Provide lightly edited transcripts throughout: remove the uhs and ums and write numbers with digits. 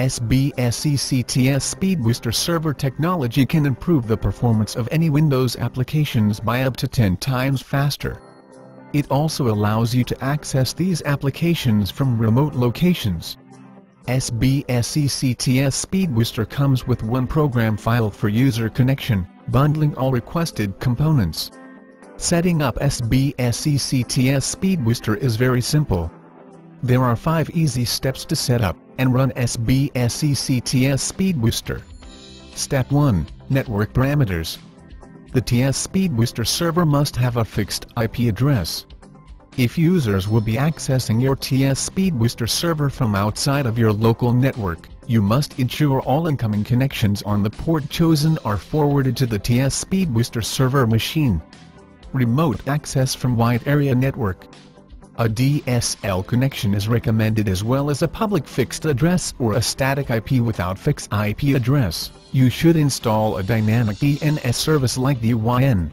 SBSCC TSpeedbooster server technology can improve the performance of any Windows applications by up to 10 times faster. It also allows you to access these applications from remote locations. SBSCC TSpeedbooster comes with one program file for user connection, bundling all requested components. Setting up SBSCC TSpeedbooster is very simple. There are 5 easy steps to set up and run SBSCC TSpeedbooster. Step 1. Network parameters. The TSpeedbooster server must have a fixed IP address. If users will be accessing your TSpeedbooster server from outside of your local network, you must ensure all incoming connections on the port chosen are forwarded to the TSpeedbooster server machine. Remote access from wide area network. A DSL connection is recommended as well as a public fixed address or a static IP without fixed IP address. You should install a dynamic DNS service like DYN.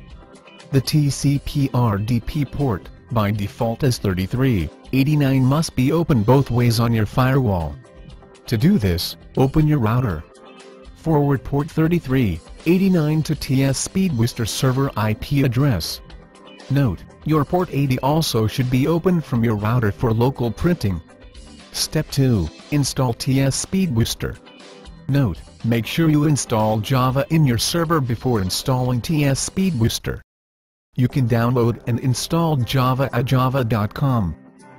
The TCP/RDP port, by default is 3389, must be open both ways on your firewall. To do this, open your router. Forward port 3389 to TSpeedbooster server IP address. Note: your port 80 also should be open from your router for local printing. Step 2. Install TSpeedbooster. Note: make sure you install Java in your server before installing TSpeedbooster. You can download and install Java at java.com.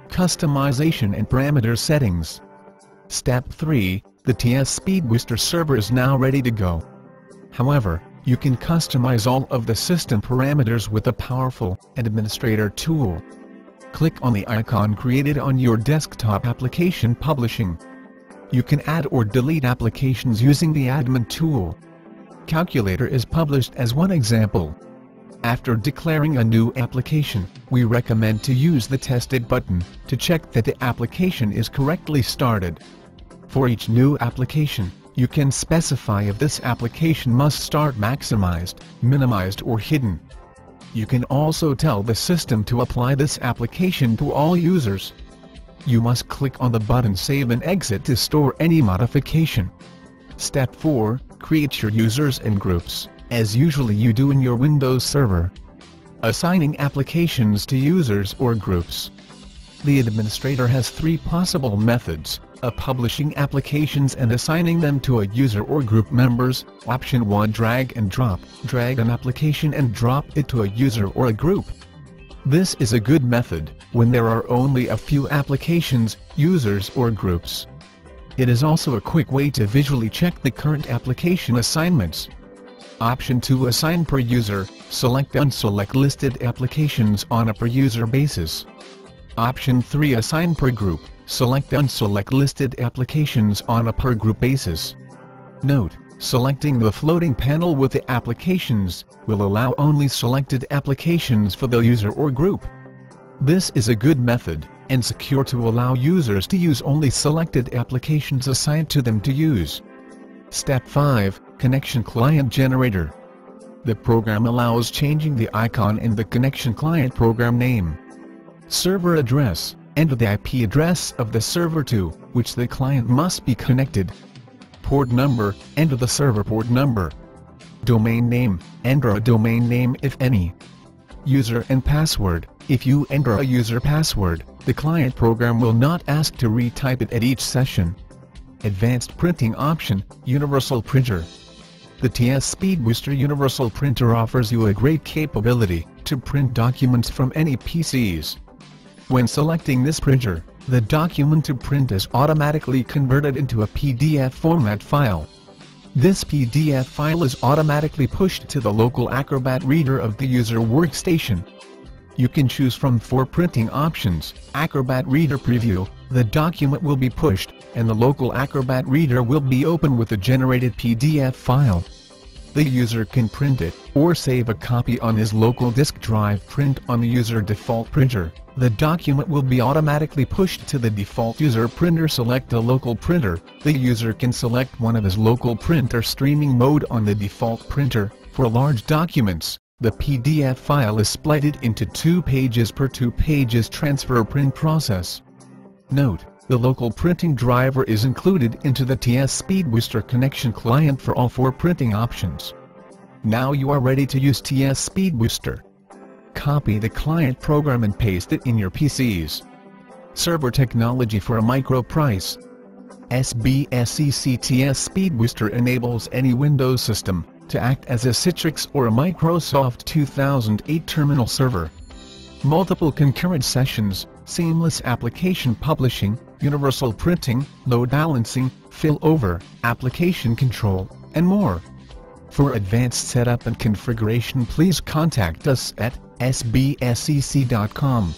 Customization and parameter settings. Step 3. The TSpeedbooster server is now ready to go. However, you can customize all of the system parameters with a powerful administrator tool. Click on the icon created on your desktop application publishing. You can add or delete applications using the admin tool. Calculator is published as one example. After declaring a new application, we recommend to use the tested button to check that the application is correctly started. For each new application, you can specify if this application must start maximized, minimized or hidden. You can also tell the system to apply this application to all users. You must click on the button Save and Exit to store any modification. Step 4. Create your users and groups, as usually you do in your Windows server. Assigning applications to users or groups. The administrator has 3 possible methods: publishing applications and assigning them to a user or group members. Option 1. Drag and drop. Drag an application and drop it to a user or a group. This is a good method when there are only a few applications, users or groups. It is also a quick way to visually check the current application assignments. Option 2. Assign per user. Select unselect listed applications on a per user basis. Option 3. Assign per group. Select unselect listed applications on a per group basis. Note: selecting the floating panel with the applications will allow only selected applications for the user or group. This is a good method, and secure to allow users to use only selected applications assigned to them to use. Step 5. Connection Client Generator. The program allows changing the icon in the connection client program name. Server address. Enter the IP address of the server to which the client must be connected. Port number. Enter the server port number. Domain name. Enter a domain name if any. User and password. If you enter a user password, the client program will not ask to retype it at each session. Advanced printing option. Universal printer. The TSpeedbooster Universal Printer offers you a great capability to print documents from any PCs. When selecting this printer, the document to print is automatically converted into a PDF format file. This PDF file is automatically pushed to the local Acrobat reader of the user workstation. You can choose from 4 printing options. Acrobat Reader Preview. The document will be pushed, and the local Acrobat reader will be open with the generated PDF file. The user can print it, or save a copy on his local disk drive. Print on the user default printer. The document will be automatically pushed to the default user printer. Select a local printer. The user can select one of his local printer streaming mode on the default printer. For large documents, the PDF file is splitted into 2 pages per 2 pages transfer print process. Note: The local printing driver is included into the TSpeedbooster connection client for all 4 printing options. Now you are ready to use TSpeedbooster. Copy the client program and paste it in your PC's server technology for a micro price. SBSCC TSpeedbooster enables any Windows system to act as a Citrix or a Microsoft 2008 terminal server. Multiple concurrent sessions, seamless application publishing, universal printing, load balancing, failover, application control, and more. For advanced setup and configuration, please contact us at sbscc.com.